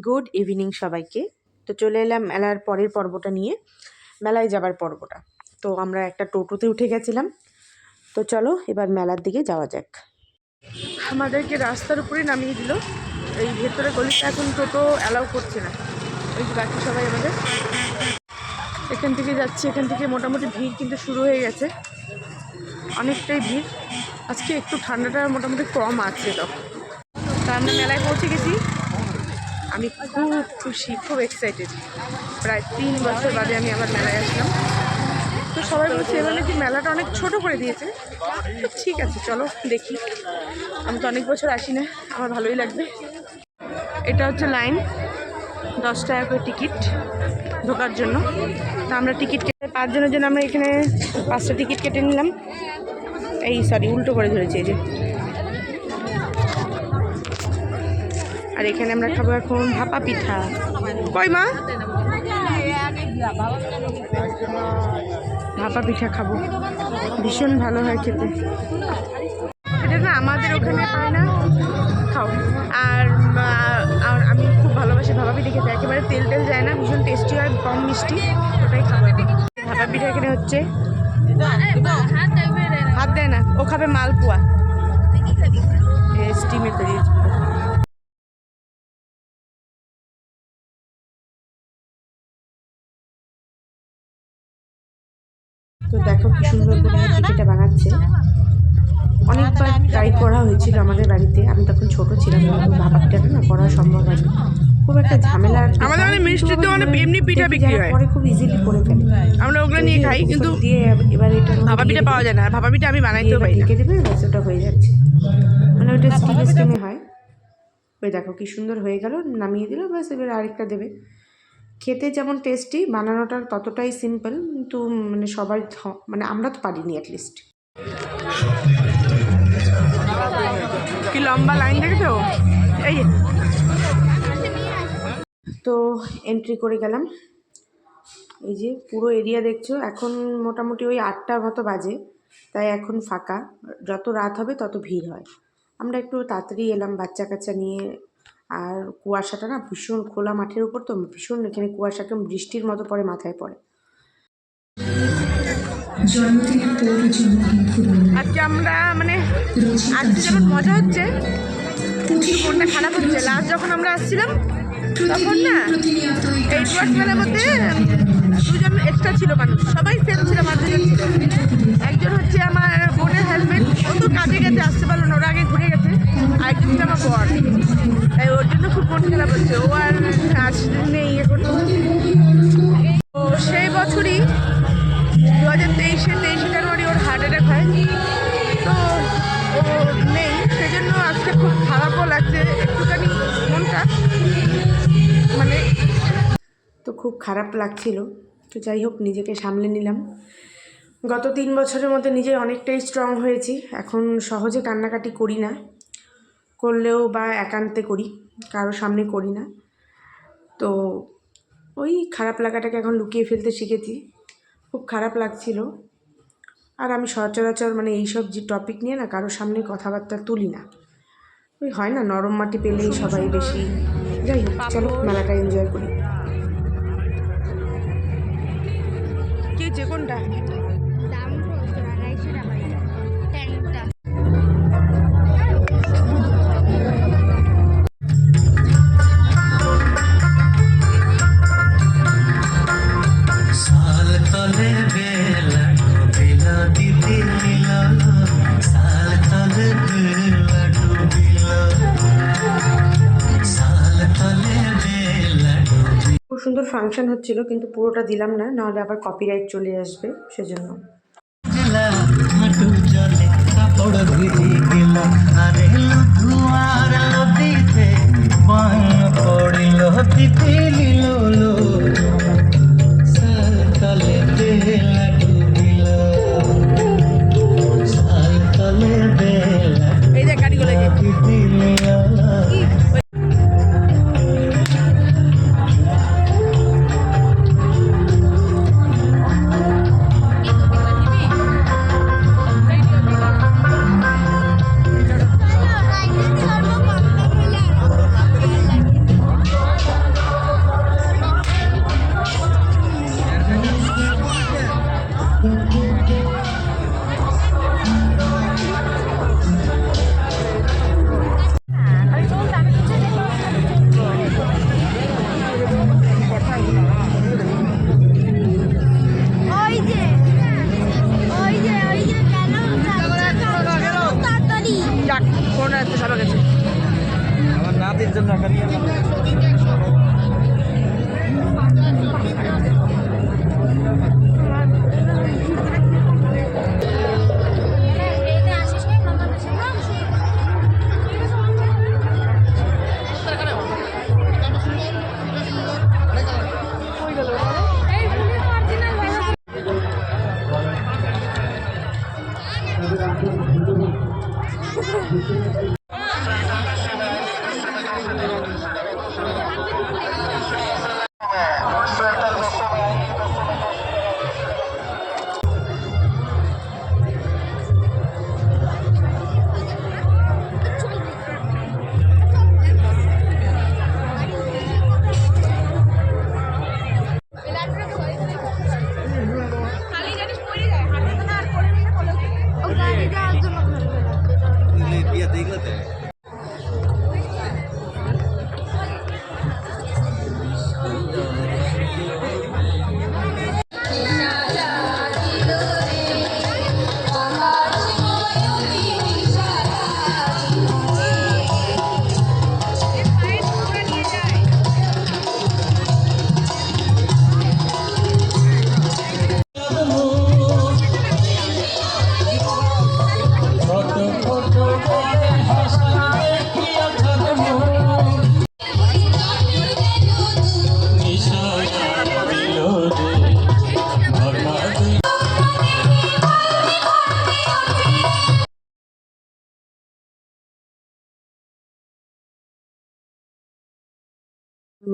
Good evening সবাইকে। তো চলে এলাম মেলার পরের পর্বটা নিয়ে, মেলায় যাবার পর্বটা। তো আমরা একটা টোটোতে উঠে গেছিলাম। তো চলো এবার মেলার দিকে যাওয়া যাক। আমাদেরকে রাস্তার উপরে নামিয়ে দিল। এই ভেতরে গলিতে এখন টোটো অ্যালাউ করছে না। ওই যে বাকি সবাই আমাদের এখান থেকে যাচ্ছে। এখান থেকে মোটামুটি ভিড় কিন্তু শুরু হয়ে গেছে, অনেকটাই ভিড়। আজকে একটু ঠান্ডাটা মোটামুটি কম আছে। তো আমরা মেলায় পৌঁছে গেছি। আমি খুব খুশি, খুব এক্সাইটেড। প্রায় 3 বছর বাদে আমি আবার মেলায় আসলাম। তো সবাই বলছে এবার নাকি মেলাটা অনেক ছোট করে দিয়েছে। ঠিক আছে, চলো দেখি। আমি তো অনেক বছর আসি না, আমার ভালোই লাগবে। এটা হচ্ছে লাইন, 10 টাকা করে টিকিট ঢোকার জন্য। তো আমরা টিকিট কেটে 5 জনের জন্য আমরা এখানে 5টা টিকিট কেটে নিলাম। এই সরি, উল্টো করে ধরেছি এই যে। আর এখানে আমরা খাবো এখন ভাপা পিঠা। কই মা? ভাপা পিঠা খাবো, ভীষণ ভালো হয় খেতে। এটা না আমাদের ওখানে পায় না, খাও। আর আমি খুব ভালোবাসি ভাপা পিঠা খেতে, একেবারে তেল তেল যায় না, ভীষণ টেস্টি হয়, কম মিষ্টি। ওটাই খাবো। ভাপা পিঠা এখানে হচ্ছে, হাত দেয় না। ও খাবে মালপোয়া, স্টিমে তৈরি। তো দেখো কি সুন্দর করে পিঠেটা বানাচ্ছে। অনেকবার ট্রাই করা হয়েছিল আমাদের বাড়িতে, আমি তখন ছোট ছিলাম, ভাপা পিঠাটা না করা সম্ভব হয়নি। খুব একটা ঝামেলা। আমাদের মানে মিষ্টিতে অনেক এমনি পিঠা বিক্রি হয়, পরে খুব ইজিলি করে ফেলে। আমরা ওগুলো নিয়ে খাই, কিন্তু দিয়ে এবার এটা ভাপা পিঠা পাওয়া যায় না। ভাপা পিঠা আমি বানাইতেও পারি না। ঢেকে দেবে, ব্যাস ওটা হয়ে যাচ্ছে। মানে ওটা স্টিমে হয়। ওই দেখো কি সুন্দর হয়ে গেল, নামিয়ে দিল, ব্যাস এবার আরেকটা দেবে। খেতে যেমন টেস্টি, বানানোটা ততটাই সিম্পল, কিন্তু মানে সবাই মানে আমরা তো পারিনি অ্যাটলিস্ট। কি লম্বা লাইন দেখেছো? এই তো এন্ট্রি করে গেলাম। এই যে পুরো এরিয়া দেখছো। এখন মোটামুটি ওই 8টা মতো বাজে, তাই এখন ফাঁকা। যত রাত হবে তত ভিড় হয়। আমরা একটু তাড়াতাড়ি এলাম বাচ্চা কাচ্চা নিয়ে। আর কুয়াশাটা না ভীষণ, খোলা মাঠের উপর তো ভীষণ, এখানে কুয়াশাকে বৃষ্টির মতো পড়ে, মাথায় পড়ে। আজকে আমরা মানে আজকে যেমন মজা হচ্ছে, মনটা খারাপ হচ্ছে। লাস্ট যখন আমরা আসছিলাম তখন না এই ডুয়ার্স মেলার মধ্যে 2জন এক্সট্রা ছিল মানুষ, সবাই সেম ছিল, 5জন ছিল। একজন হচ্ছে আমার বোনের হাজবেন্ড, ও তো কাজে গেছে, আসতে পারলো না, ওর আগে ঘুরে গেছে। আরেকজন ছিল আমার বর, তাই ওর জন্য খুব মন খারাপ হচ্ছে, ও আর নেই এখন। তো সেই বছরই 2023 জানুয়ারি ওর হার্ট অ্যাটাক হয়। তো ও নেই, সেজন্য আজকে খুব খারাপও লাগছে একটুখানি মনটা, মানে তো খুব খারাপ লাগছিল। তো যাই হোক, নিজেকে সামলে নিলাম। গত 3 বছরের মধ্যে নিজে অনেকটাই স্ট্রং হয়েছি। এখন সহজে কান্নাকাটি করি না, করলেও বা একান্তে করি, কারো সামনে করি না। তো ওই খারাপ লাগাটাকে এখন লুকিয়ে ফেলতে শিখেছি। খুব খারাপ লাগছিল। আর আমি সচরাচর মানে এইসব যে টপিক নিয়ে না কারোর সামনে কথাবার্তা তুলি না। ওই হয় না, নরম মাটি পেলেই সবাই বেশি। যাই হোক, চলো মেলাটা এনজয় করি। কে যে কোনটা খুব সুন্দর ফাংশন হচ্ছিল, কিন্তু পুরোটা দিলাম না, নাহলে আবার কপিরাইট চলে আসবে, সেজন্য। এই যে গাড়িগুলো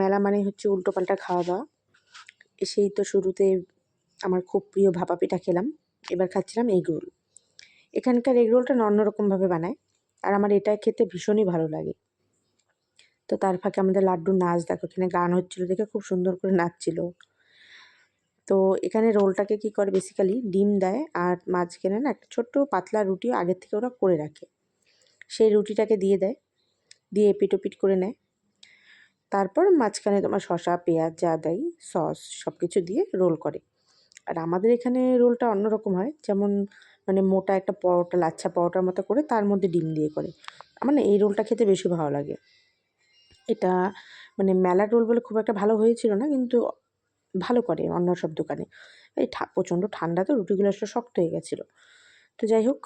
মেলা মানে হচ্ছে উল্টোপাল্টা খাওয়া দাওয়া। এসেই তো শুরুতে আমার খুব প্রিয় ভাপা পিঠা খেলাম, এবার খাচ্ছিলাম এগ রোল। এখানকার এগ রোলটা অন্যরকমভাবে বানায়, আর আমার এটা খেতে ভীষণই ভালো লাগে। তো তার ফাঁকে আমাদের লাড্ডুর নাচ দেখো, এখানে গান হচ্ছিলো দেখে খুব সুন্দর করে নাচছিল। তো এখানে রোলটাকে কি করে, বেসিক্যালি ডিম দেয় আর মাঝখানে না একটা ছোট্ট পাতলা রুটিও আগের থেকে ওরা করে রাখে, সেই রুটিটাকে দিয়ে দেয়, দিয়ে এপিট ওপিট করে নেয়। তারপর মাঝখানে তোমার শসা পেঁয়াজ যা দেয় সস সব কিছু দিয়ে রোল করে। আর আমাদের এখানে রোলটা অন্যরকম হয়, যেমন মানে মোটা একটা পরোটা, লাচ্ছা পরোটার মতো করে তার মধ্যে ডিম দিয়ে করে। আমার না এই রোলটা খেতে বেশি ভালো লাগে। এটা মানে মেলার রোল বলে খুব একটা ভালো হয়েছিল না, কিন্তু ভালো করে অন্য সব দোকানে। এই প্রচণ্ড ঠান্ডা তো রুটিগুলো একটু শক্ত হয়ে গেছিলো। তো যাই হোক,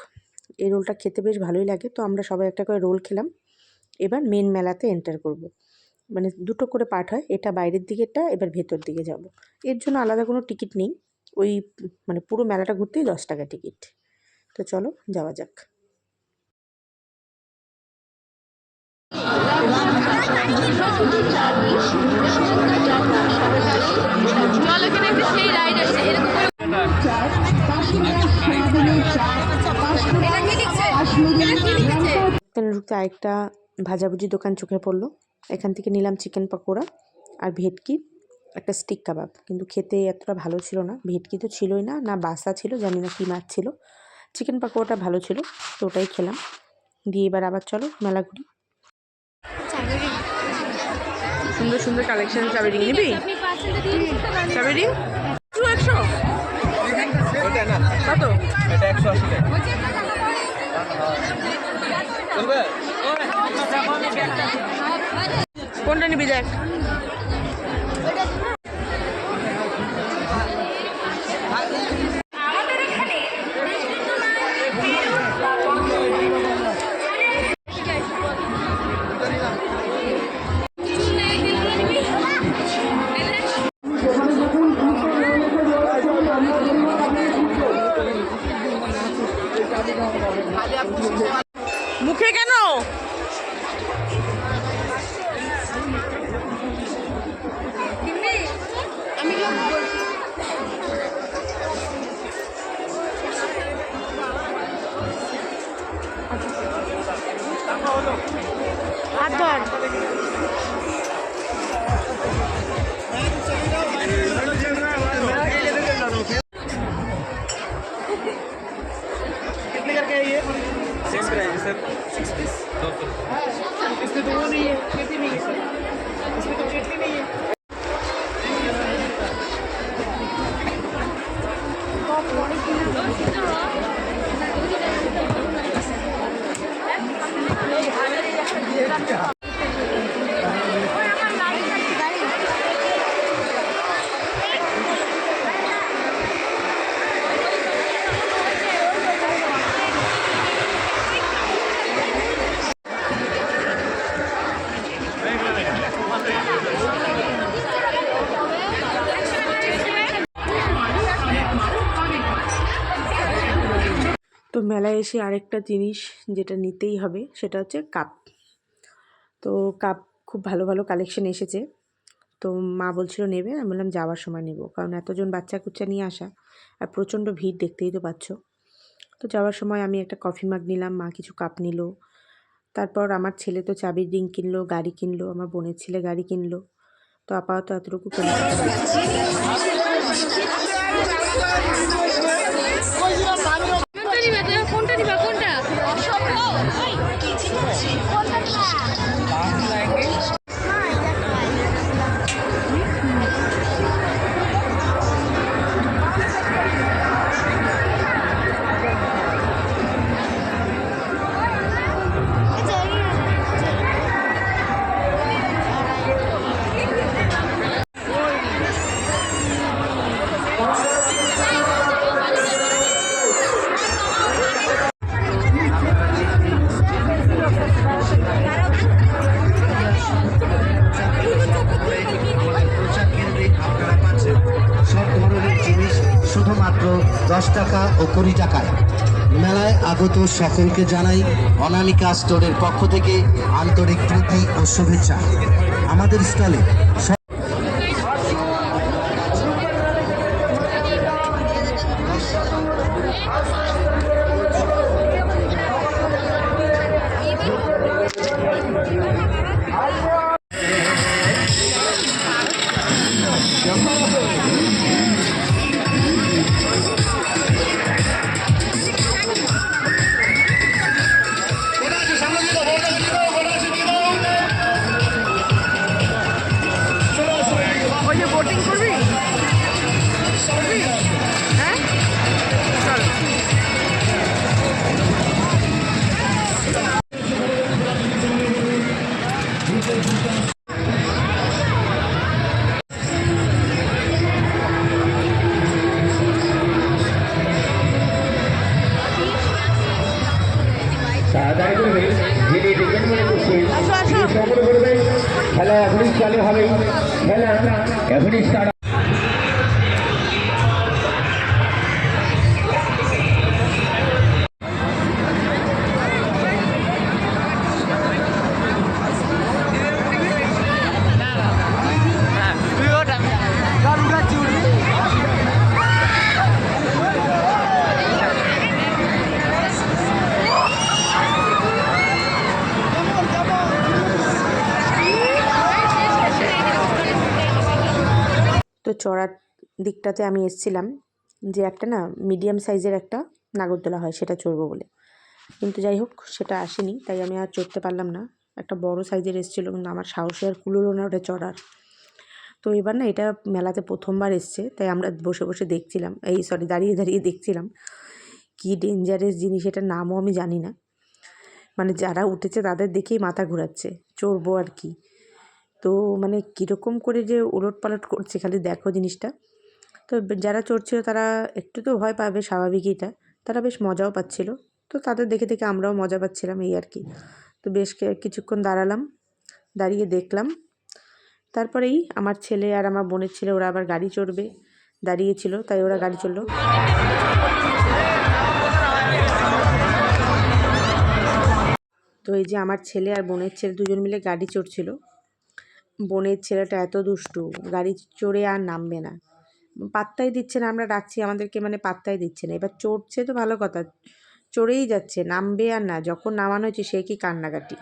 এই রোলটা খেতে বেশ ভালোই লাগে। তো আমরা সবাই একটা করে রোল খেলাম। এবার মেন মেলাতে এন্টার করব। মানে দুটো করে পার্ট হয়, এটা বাইরের দিকেরটা, এবার ভেতর দিকে যাব। এর জন্য আলাদা কোনো টিকিট নেই, ওই মানে পুরো মেলাটা ঘুরতেই 10 টাকা টিকিট। তো চলো যাওয়া যাক। ঢুকতে আরেকটা ভাজাভুজি দোকান চোখে পড়লো। এখান থেকে নিলাম চিকেন পকোড়া আর ভেটকি, একটা স্টিক কাবাব। কিন্তু খেতে এতটা ভালো ছিল না, ভেটকি তো ছিলই না, না বাসা ছিল, জানি না কী মাছ ছিল। চিকেন পকোড়াটা ভালো ছিল, তো ওটাই খেলাম। দিয়ে এবার আবার চলো মেলা ঘুরি। সুন্দর সুন্দর কালেকশন। চাবি রিং নিবি? চাবি রিং 100 কত? এটা 180 টাকা। কোনটা নিবি দেখ। মুখে কেন? হাত ধর। Sir 6 piece 200। इसमें तो वो नहीं है, चटनी नहीं है सर, इसमें तो चटनी नहीं है। তো মেলায় এসে আরেকটা জিনিস যেটা নিতেই হবে সেটা হচ্ছে কাপ। তো কাপ খুব ভালো ভালো কালেকশন এসেছে, তো মা বলছিল নেবে, আমি বললাম যাওয়ার সময় নেব, কারণ এতজন বাচ্চা কুচ্চা নিয়ে আসা আর প্রচণ্ড ভিড়, দেখতেই তো পাচ্ছ। তো যাওয়ার সময় আমি একটা কফি মাগ নিলাম, মা কিছু কাপ নিল। তারপর আমার ছেলে তো চাবির রিং কিনলো, গাড়ি কিনলো, আমার বোনের ছেলে গাড়ি কিনলো। তো আপাতত এতটুকু শুধুমাত্র 10 টাকা ও 20 টাকায়। মেলায় আগত সকলকে জানাই অনামিকা স্টোরের পক্ষ থেকে আন্তরিক প্রীতি ও শুভেচ্ছা। আমাদের স্টলে ওই যে বোটিং করবি হ্যাঁ চল। তাড়াতাড়ি করবে যিনি টিকিট মনে করছেন তিনি সংগ্রহ করবেন। খেলা এখনই চালু হবে, খেলা এখনই স্টার্ট। তো চড়ার দিকটাতে আমি এসেছিলাম যে একটা না মিডিয়াম সাইজের একটা নাগরদোলা হয় সেটা চড়বো বলে, কিন্তু যাই হোক সেটা আসেনি, তাই আমি আর চড়তে পারলাম না। একটা বড় সাইজের এসেছিলো কিন্তু আমার সাহসে আর কুলোলো না ওটা চড়ার। তো এবার না এটা মেলাতে প্রথমবার এসছে, তাই আমরা বসে বসে দেখছিলাম, দাঁড়িয়ে দাঁড়িয়ে দেখছিলাম। কি ডেঞ্জারাস জিনিস, এটার নামও আমি জানি না, মানে যারা উঠেছে তাদের দেখেই মাথা ঘোরাচ্ছে, চড়বো আর কি। তো মানে কীরকম করে যে ওলটপালট করছে খালি দেখো জিনিসটা। তো যারা চড়ছিল তারা একটু তো ভয় পাবে, স্বাভাবিকই এটা। তারা বেশ মজাও পাচ্ছিল, তো তাদের দেখে দেখে আমরাও মজা পাচ্ছিলাম এই আর কি। তো বেশ কিছুক্ষণ দাঁড়ালাম, দাঁড়িয়ে দেখলাম। তারপরেই আমার ছেলে আর আমার বোনের ছেলে ওরা আবার গাড়ি চড়বে দাঁড়িয়েছিল, তাই ওরা গাড়ি চড়লো। তো এই যে আমার ছেলে আর বোনের ছেলে দুজন মিলে গাড়ি চড়ছিল। বোনের ছেলেটা এত দুষ্টু, গাড়ি চড়ে আর নামবে না, পাত্তাই দিচ্ছে না, আমরা ডাকছি আমাদেরকে মানে পাত্তাই দিচ্ছে না। এবার চড়ছে তো ভালো কথা, চড়েই যাচ্ছে, নামবে আর না। যখন নামানো হয়েছে সে কি কান্নাকাটি।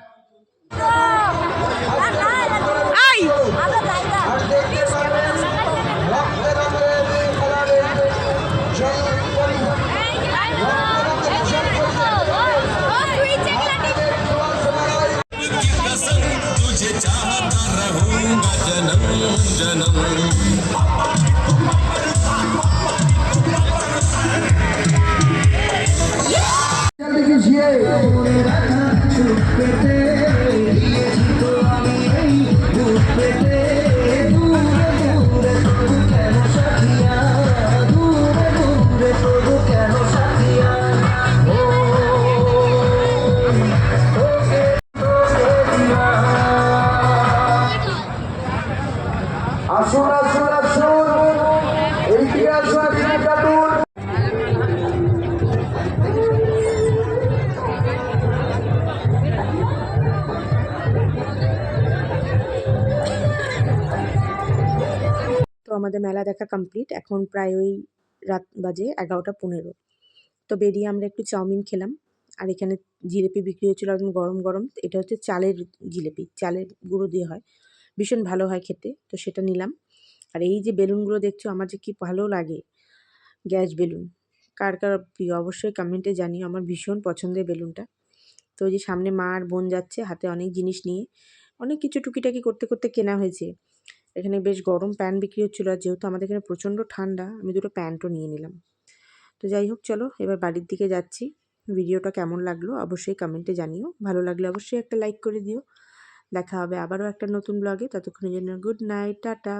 আসুন আসুন আসুন, এইদিকে আসুন, এখানে কাটুন। তো আমাদের মেলা দেখা কমপ্লিট, এখন প্রায় ওই রাত বাজে 11:15। তো বেরিয়ে আমরা একটু চাউমিন খেলাম, আর এখানে জিলিপি বিক্রি হচ্ছিলো একদম গরম গরম। এটা হচ্ছে চালের জিলিপি, চালের গুঁড়ো দিয়ে হয়, ভীষণ ভালো হয় খেতে, তো সেটা নিলাম। আর এই যে বেলুনগুলো দেখছো আমার যে কি ভালো লাগে, গ্যাস বেলুন, কার কার প্রিয় অবশ্যই কমেন্টে জানিও, আমার ভীষণ পছন্দের বেলুনটা। তো ওই যে সামনে মা আর বোন যাচ্ছে হাতে অনেক জিনিস নিয়ে, অনেক কিছু টুকিটাকি করতে করতে কেনা হয়েছে। এখানে বেশ গরম প্যান্ট বিক্রি হচ্ছিলো, আর যেহেতু আমাদের এখানে প্রচণ্ড ঠান্ডা আমি দুটো প্যান্টও নিয়ে নিলাম। তো যাই হোক চলো এবার বাড়ির দিকে যাচ্ছি। ভিডিওটা কেমন লাগলো অবশ্যই কমেন্টে জানিও, ভালো লাগলে অবশ্যই একটা লাইক করে দিও। দেখা হবে আবারও একটা নতুন ব্লগে, ততক্ষণের জন্য গুড নাইট, টাটা।